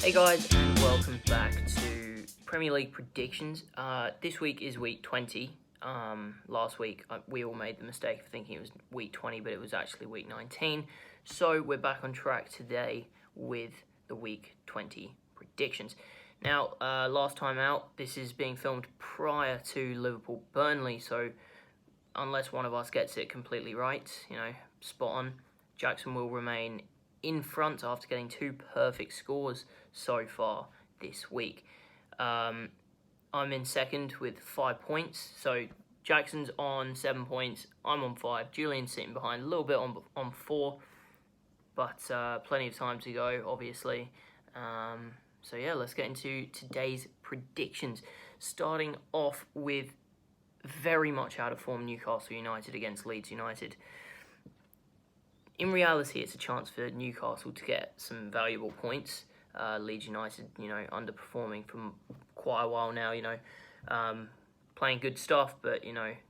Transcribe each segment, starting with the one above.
Hey guys, and welcome back to Premier League predictions. This week is week 20. Last week we all made the mistake of thinking it was week 20, but it was actually week 19. So we're back on track today with the week 20 predictions. Now, last time out, this is being filmed prior to Liverpool-Burnley, so unless one of us gets it completely right, spot on, Jackson will remain in front after getting two perfect scores so far this week. I'm in second with 5 points, so Jackson's on 7 points, I'm on 5, Julian's sitting behind a little bit on 4, but plenty of time to go, obviously. So yeah, let's get into today's predictions, starting off with very much out of form Newcastle United against Leeds United. In reality, it's a chance for Newcastle to get some valuable points. Leeds United, underperforming for quite a while now, playing good stuff, but,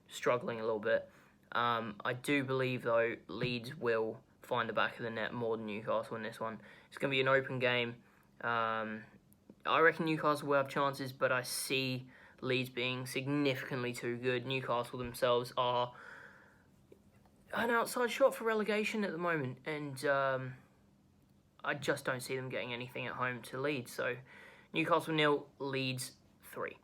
struggling a little bit. I do believe, though, Leeds will find the back of the net more than Newcastle in this one. It's going to be an open game. I reckon Newcastle will have chances, but I see Leeds being significantly too good. Newcastle themselves are an outside shot for relegation at the moment, and I just don't see them getting anything at home to Leeds. So Newcastle 0, Leeds 3.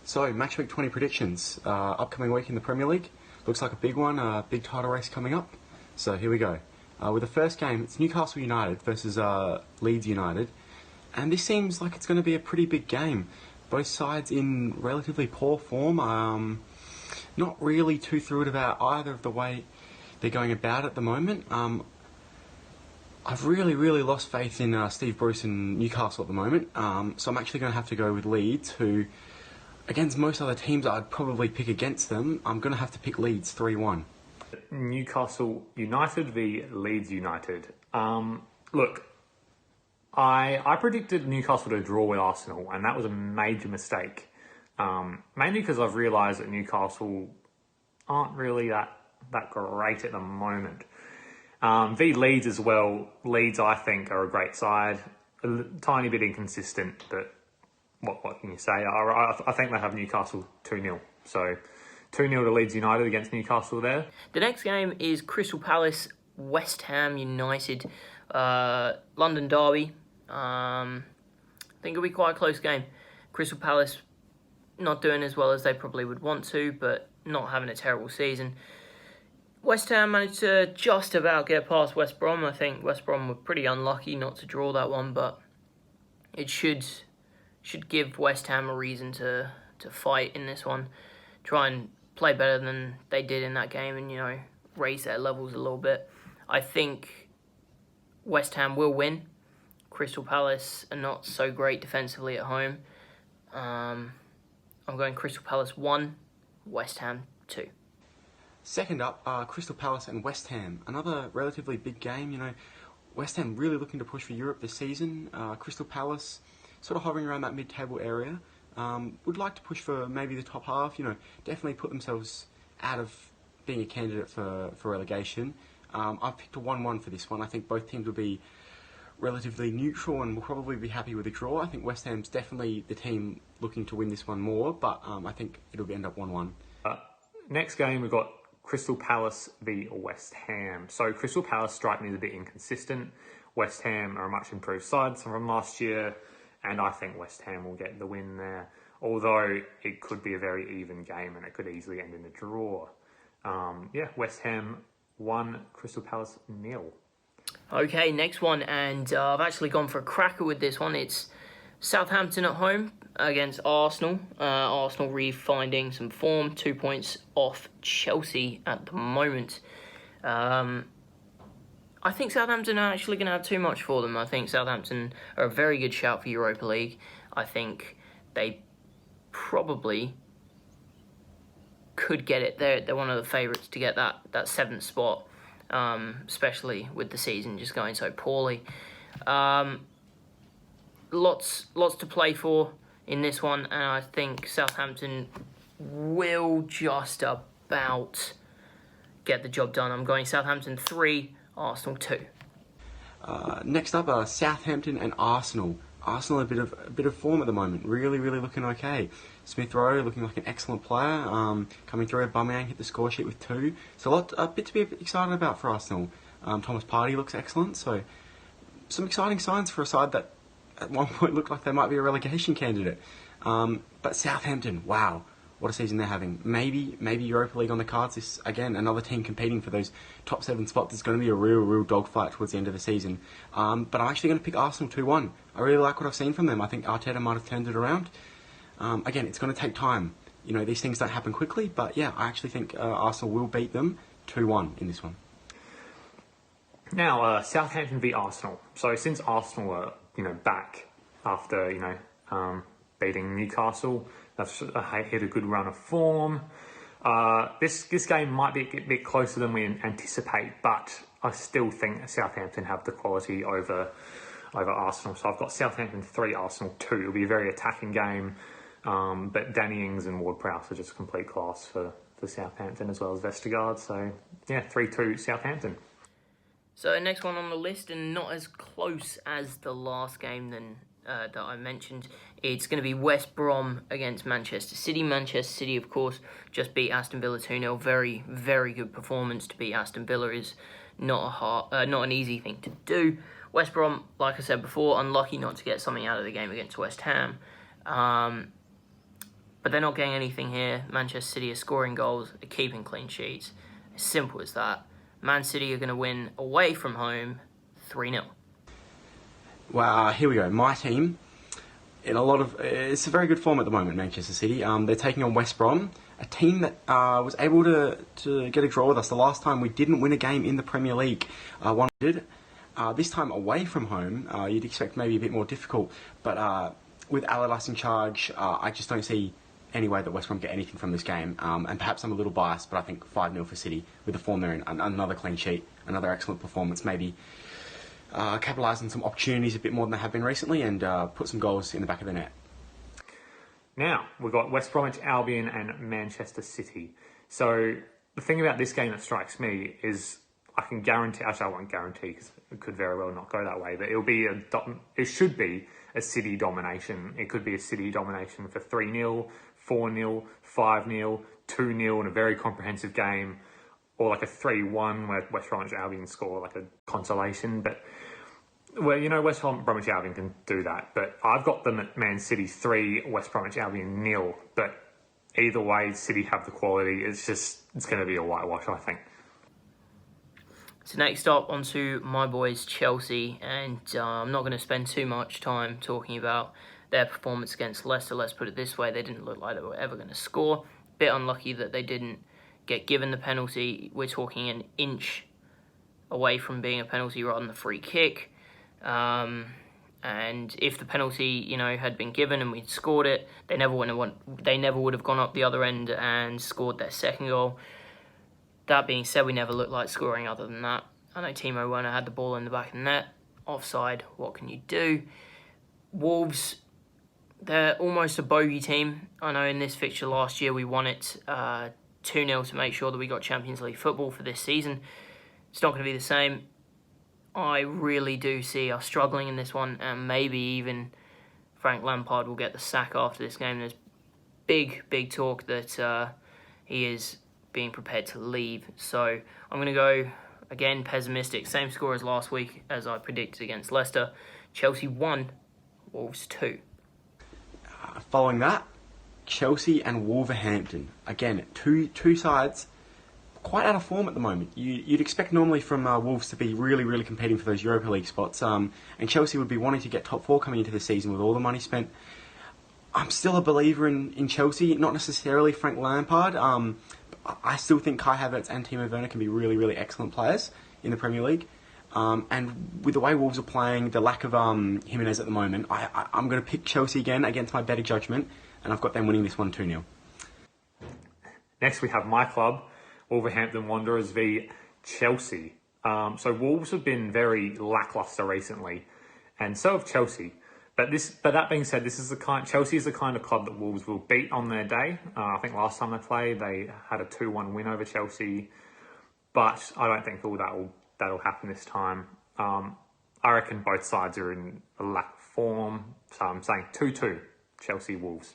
So match week 20 predictions. Upcoming week in the Premier League. Looks like a big one, a big title race coming up. So here we go. With the first game, it's Newcastle United versus Leeds United. And this seems like it's going to be a pretty big game. Both sides in relatively poor form. Not really too thrilled about either of the way they're going about at the moment. I've really lost faith in Steve Bruce and Newcastle at the moment. So I'm actually going to have to go with Leeds, who, against most other teams I'd probably pick against them, I'm going to have to pick Leeds 3-1. Newcastle United v Leeds United. Look, I predicted Newcastle to draw with Arsenal, and that was a major mistake. Mainly because I've realised that Newcastle aren't really that great at the moment. V Leeds as well. Leeds, I think, are a great side. A tiny bit inconsistent, but what can you say? I think they have Newcastle 2-0. So 2-0 to Leeds United against Newcastle there. The next game is Crystal Palace, West Ham United, London derby. I think it'll be quite a close game. Crystal Palace not doing as well as they probably would want to, but not having a terrible season. West Ham managed to just about get past West Brom. I think West Brom were pretty unlucky not to draw that one, but it should give West Ham a reason to fight in this one. Try and play better than they did in that game and, raise their levels a little bit. I think West Ham will win. Crystal Palace are not so great defensively at home. I'm going Crystal Palace 1, West Ham 2. Second up, Crystal Palace and West Ham. Another relatively big game. West Ham really looking to push for Europe this season. Crystal Palace sort of hovering around that mid-table area. Would like to push for maybe the top half. Definitely put themselves out of being a candidate for relegation. I've picked a 1-1 for this one. I think both teams will be relatively neutral and will probably be happy with a draw. I think West Ham's definitely the team looking to win this one more, but I think it'll end up 1-1. Next game, we've got Crystal Palace v West Ham. So Crystal Palace strike me as a bit inconsistent. West Ham are a much improved side from last year, and I think West Ham will get the win there. Although it could be a very even game and it could easily end in a draw. West Ham 1, Crystal Palace 0. Okay, next one, and I've actually gone for a cracker with this one. It's Southampton at home against Arsenal. Arsenal refinding some form, 2 points off Chelsea at the moment. I think Southampton are actually going to have too much for them. I think Southampton are a very good shout for Europa League. I think they probably could get it. They're one of the favourites to get that 7th spot, especially with the season just going so poorly. Lots to play for in this one, and I think Southampton will just about get the job done. I'm going Southampton 3, Arsenal 2. Next up, Southampton and Arsenal. Arsenal a bit of form at the moment. Really, really looking okay. Smith Rowe looking like an excellent player. Coming through. Aubameyang hit the score sheet with 2. So a bit to be excited about for Arsenal. Thomas Partey looks excellent. So some exciting signs for a side that at one point looked like they might be a relegation candidate. But Southampton, wow. What a season they're having. Maybe Europa League on the cards. This, again, another team competing for those top 7 spots. It's going to be a real dogfight towards the end of the season. But I'm actually going to pick Arsenal 2-1. I really like what I've seen from them. I think Arteta might have turned it around. Again, it's going to take time. You know, these things don't happen quickly. But yeah, I actually think Arsenal will beat them 2-1 in this one. Now, Southampton v Arsenal. So since Arsenal are, back after, beating Newcastle, they've hit a good run of form. This game might be a bit closer than we anticipate, but I still think Southampton have the quality over Arsenal. So I've got Southampton 3, Arsenal 2. It'll be a very attacking game, but Danny Ings and Ward-Prowse are just complete class for Southampton as well as Vestergaard. So yeah, 3-2 Southampton. So next one on the list, and not as close as the last game that I mentioned. It's going to be West Brom against Manchester City. Manchester City, of course, just beat Aston Villa 2-0. Very, very good performance. To beat Aston Villa is not an easy thing to do. West Brom, like I said before, unlucky not to get something out of the game against West Ham. But they're not getting anything here. Manchester City are scoring goals, they're keeping clean sheets. As simple as that. Man City are going to win away from home 3-0. Well, here we go. My team, it's a very good form at the moment, Manchester City. They're taking on West Brom, a team that was able to get a draw with us. The last time we didn't win a game in the Premier League, one did. This time away from home, you'd expect maybe a bit more difficult. But with Allardyce in charge, I just don't see any way that West Brom get anything from this game. And perhaps I'm a little biased, but I think 5-0 for City with the form they're in. Another clean sheet, another excellent performance, maybe capitalise on some opportunities a bit more than they have been recently, and put some goals in the back of the net. Now, we've got West Bromwich Albion and Manchester City. So the thing about this game that strikes me is I can guarantee, actually I won't guarantee because it could very well not go that way, but it should be a City domination. It could be a City domination for 3-0, 4-0, 5-0, 2-0 in a very comprehensive game, or like a 3-1 where West Bromwich Albion score like a consolation. But West Bromwich Albion can do that. But I've got them at Man City 3, West Bromwich Albion 0. But either way, City have the quality. It's going to be a whitewash, I think. So next up, onto my boys Chelsea, and I'm not going to spend too much time talking about their performance against Leicester. Let's put it this way, they didn't look like they were ever going to score. Bit unlucky that they didn't get given the penalty. We're talking an inch away from being a penalty rather than a free kick. And if the penalty, had been given and we'd scored it, they never would have gone up the other end and scored their second goal. That being said, we never looked like scoring other than that. I know Timo Werner had the ball in the back of the net. Offside, what can you do? Wolves, they're almost a bogey team. I know in this fixture last year we won it 2-0 to make sure that we got Champions League football for this season. It's not going to be the same. I really do see us struggling in this one, and maybe even Frank Lampard will get the sack after this game. There's big talk that he is being prepared to leave. So I'm going to go, again, pessimistic. Same score as last week as I predicted against Leicester. Chelsea 1, Wolves 2. Following that, Chelsea and Wolverhampton. Again, two sides quite out of form at the moment. You'd expect normally from Wolves to be really competing for those Europa League spots. And Chelsea would be wanting to get top 4 coming into the season with all the money spent. I'm still a believer in Chelsea, not necessarily Frank Lampard. I still think Kai Havertz and Timo Werner can be really excellent players in the Premier League. And with the way Wolves are playing, the lack of Jimenez at the moment, I'm going to pick Chelsea again against my better judgment, and I've got them winning this one 2-0. Next we have my club, Wolverhampton Wanderers v Chelsea. So Wolves have been very lacklustre recently, and so have Chelsea. But that being said, Chelsea is the kind of club that Wolves will beat on their day. I think last time they played, they had a 2-1 win over Chelsea. But I don't think that'll happen this time. I reckon both sides are in a lack of form. So I'm saying 2-2, Chelsea Wolves.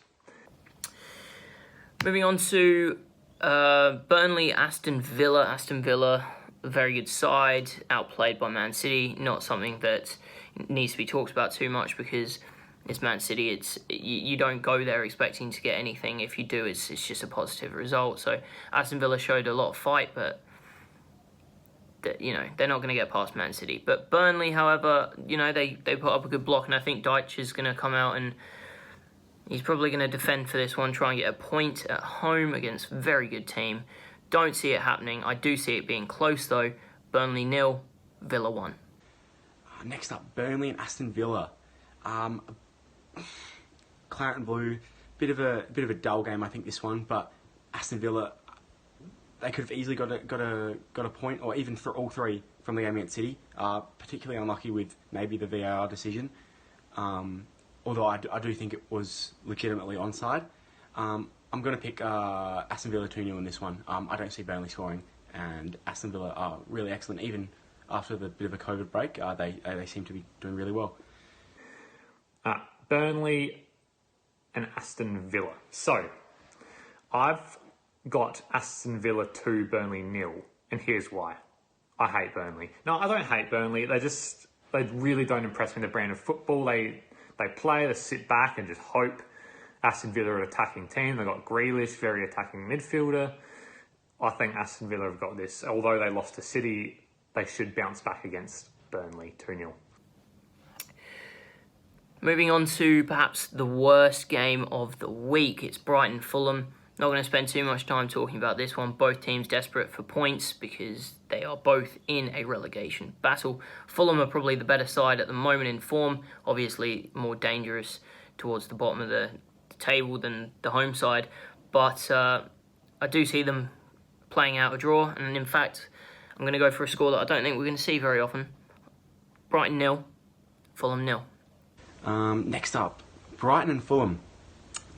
Moving on to Burnley, Aston Villa. Aston Villa, a very good side, outplayed by Man City. Not something that needs to be talked about too much because it's Man City. You don't go there expecting to get anything. If you do, it's just a positive result. So Aston Villa showed a lot of fight, but they're not going to get past Man City. But Burnley, however, they put up a good block, and I think Deitch is going to come out and he's probably going to defend for this one, try and get a point at home against a very good team. Don't see it happening. I do see it being close though. Burnley 0, Villa 1. Next up, Burnley and Aston Villa. Claret and Blue, bit of a dull game, I think, this one. But Aston Villa, they could have easily got a point, or even for all three from the game against City. Particularly unlucky with maybe the VAR decision. Although I do think it was legitimately onside. I'm going to pick Aston Villa 2-0 in this one. I don't see Burnley scoring, and Aston Villa are really excellent. Even after the bit of a COVID break, they seem to be doing really well. Burnley and Aston Villa. So, I've got Aston Villa 2, Burnley 0, and here's why. I hate Burnley. No, I don't hate Burnley. They really don't impress me. The brand of football they play, they sit back and just hope. Aston Villa are an attacking team. They've got Grealish, very attacking midfielder. I think Aston Villa have got this. Although they lost to City, they should bounce back against Burnley 2-0. Moving on to perhaps the worst game of the week. It's Brighton-Fulham. Not going to spend too much time talking about this one. Both teams desperate for points because they are both in a relegation battle. Fulham are probably the better side at the moment in form. Obviously more dangerous towards the bottom of the table than the home side. But I do see them playing out a draw. And in fact, I'm going to go for a score that I don't think we're going to see very often. Brighton 0, Fulham 0. Next up, Brighton and Fulham.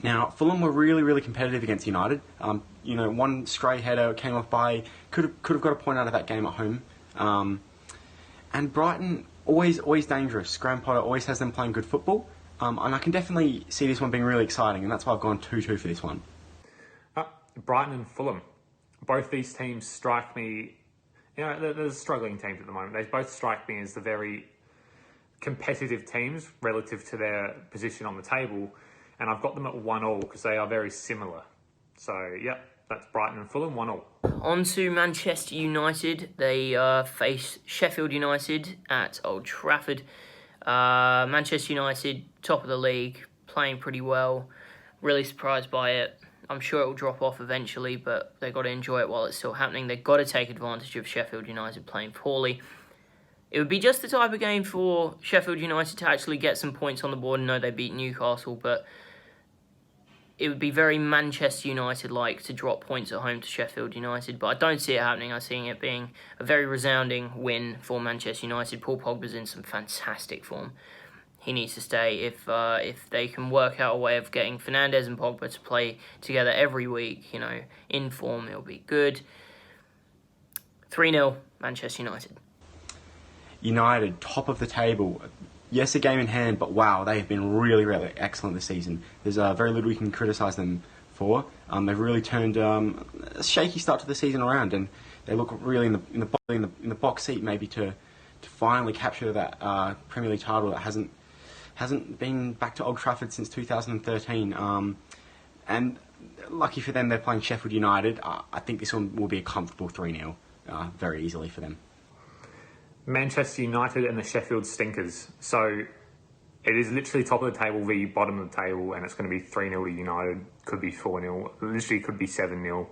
Now, Fulham were really, really competitive against United. One stray header came off by, could have got a point out of that game at home. And Brighton, always dangerous. Graham Potter always has them playing good football. And I can definitely see this one being really exciting, and that's why I've gone 2-2 for this one. Brighton and Fulham. Both these teams strike me, they're struggling teams at the moment. They both strike me as the very competitive teams relative to their position on the table, and I've got them at 1-1 because they are very similar. So, yeah, that's Brighton and Fulham 1-1. On to Manchester United. They face Sheffield United at Old Trafford. Manchester United, top of the league, playing pretty well. Really surprised by it. I'm sure it will drop off eventually, but they've got to enjoy it while it's still happening. They've got to take advantage of Sheffield United playing poorly. It would be just the type of game for Sheffield United to actually get some points on the board and know they beat Newcastle, but it would be very Manchester United-like to drop points at home to Sheffield United, but I don't see it happening. I'm seeing it being a very resounding win for Manchester United. Paul Pogba's in some fantastic form. He needs to stay. If they can work out a way of getting Fernandes and Pogba to play together every week, in form, it'll be good. 3-0, Manchester United. United, top of the table. Yes, a game in hand, but wow, they have been really, really excellent this season. There's very little we can criticise them for. They've really turned a shaky start to the season around, and they look really in the box seat maybe to finally capture that Premier League title that hasn't been back to Old Trafford since 2013. And lucky for them, they're playing Sheffield United. I think this one will be a comfortable 3-0, very easily for them. Manchester United and the Sheffield Stinkers. So it is literally top of the table v bottom of the table, and it's going to be 3-0 to United. Could be 4-0. Literally could be 7-0.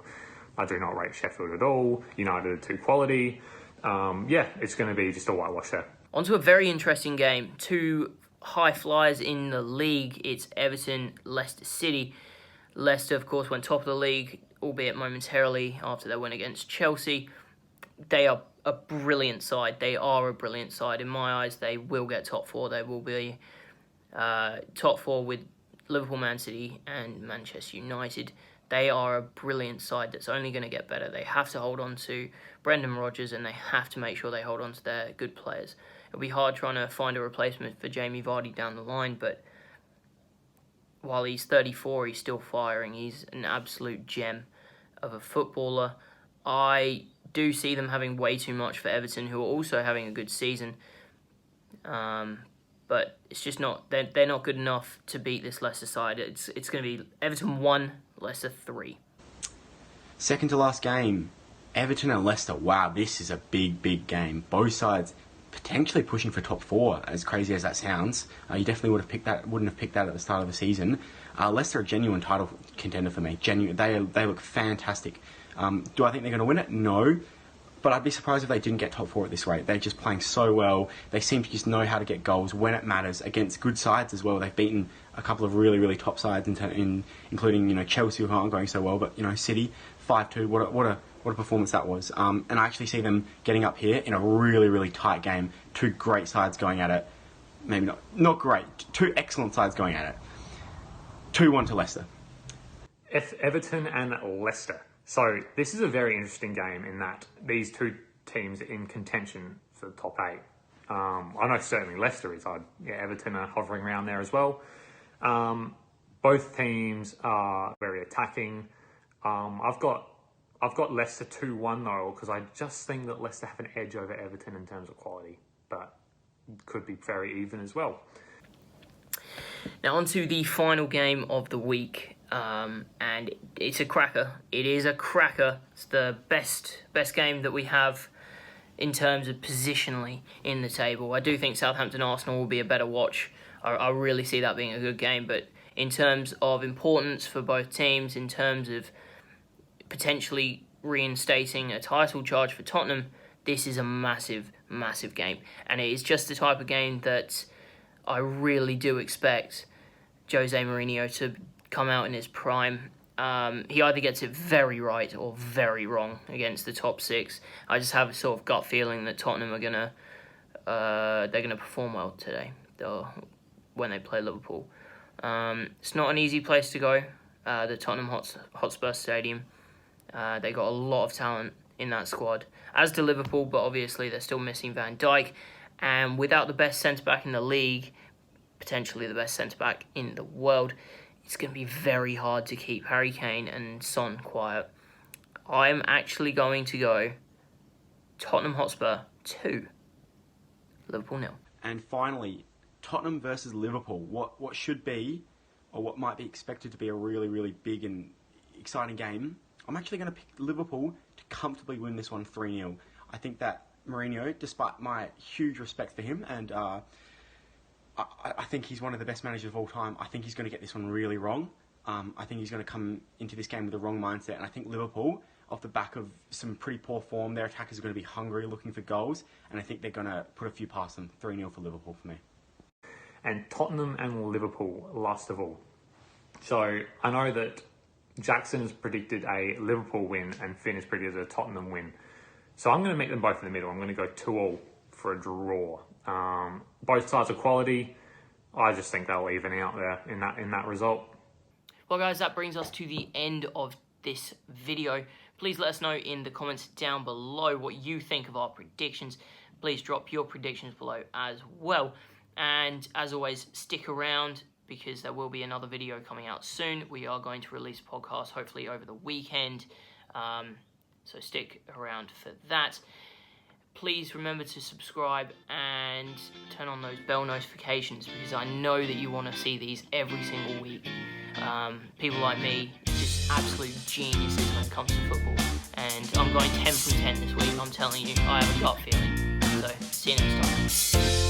I do not rate Sheffield at all. United are too quality. It's going to be just a whitewash there. On to a very interesting game. Two high flyers in the league. It's Everton, Leicester City. Leicester, of course, went top of the league, albeit momentarily after their win against Chelsea. They are a brilliant side. They are a brilliant side. In my eyes, they will get top four. They will be top four with Liverpool, Man City and Manchester United. They are a brilliant side that's only going to get better. They have to hold on to Brendan Rodgers, and they have to make sure they hold on to their good players. It'll be hard trying to find a replacement for Jamie Vardy down the line, but while he's 34, he's still firing. He's an absolute gem of a footballer. I do see them having way too much for Everton, who are also having a good season. But it's just not, they're not good enough to beat this Leicester side. It's going to be Everton 1, Leicester 3. Second to last game, Everton and Leicester. Wow, this is a big game. Both sides potentially pushing for top 4, as crazy as that sounds. You definitely wouldn't have picked that at the start of the season. Leicester are a genuine title contender for me. They look fantastic. Do I think they're going to win it? No. But I'd be surprised if they didn't get top 4 at this rate. They're just playing so well. They seem to just know how to get goals when it matters against good sides as well. They've beaten a couple of really top sides, including Chelsea, who aren't going so well, but City 5-2. What a performance that was. And I actually see them getting up here in a really tight game. Two great sides going at it. Maybe not great. Two excellent sides going at it. 2-1 to Leicester. Everton and Leicester. So this is a very interesting game in that these two teams are in contention for the top 8. I know certainly Leicester is. Everton are hovering around there as well. Both teams are very attacking. I've got Leicester 2-1 though, because I just think that Leicester have an edge over Everton in terms of quality, but could be very even as well. Now on to the final game of the week, and it's a cracker. It is a cracker. It's the best game that we have in terms of positionally in the table. I do think Southampton-Arsenal will be a better watch. I really see that being a good game, but in terms of importance for both teams, in terms of potentially reinstating a title charge for Tottenham, this is a massive game. And it is just the type of game that I really do expect Jose Mourinho to come out in his prime. He either gets it very right or very wrong against the top 6. I just have a sort of gut feeling that Tottenham are they're gonna perform well today when they play Liverpool. It's not an easy place to go. The Tottenham Hotspur Stadium. They got a lot of talent in that squad, as do Liverpool, but obviously they're still missing Van Dijk. And without the best centre-back in the league, potentially the best centre-back in the world, it's going to be very hard to keep Harry Kane and Son quiet. I'm actually going to go Tottenham Hotspur 2, Liverpool 0. And finally, Tottenham versus Liverpool. What should be, or what might be expected to be a really big and exciting game. I'm actually going to pick Liverpool to comfortably win this one 3-0. I think that Mourinho, despite my huge respect for him, and I think he's one of the best managers of all time, I think he's going to get this one really wrong. I think he's going to come into this game with the wrong mindset, and I think Liverpool, off the back of some pretty poor form, their attackers are going to be hungry, looking for goals, and I think they're going to put a few past them. 3-0 for Liverpool for me. And Tottenham and Liverpool, last of all. So I know that Jackson's predicted a Liverpool win and Finn has predicted a Tottenham win. So I'm going to meet them both in the middle. I'm going to go 2-2 for a draw. Both sides are quality. I just think they'll even out there in that result. Well, guys, that brings us to the end of this video. Please let us know in the comments down below what you think of our predictions. Please drop your predictions below as well. And as always, stick around, because there will be another video coming out soon. We are going to release a podcast hopefully over the weekend, so stick around for that. Please remember to subscribe and turn on those bell notifications, because I know that you want to see these every single week. People like me, just absolute geniuses when it comes to football, and I'm going 10 from 10 this week. I'm telling you, I have a gut feeling. So see you next time.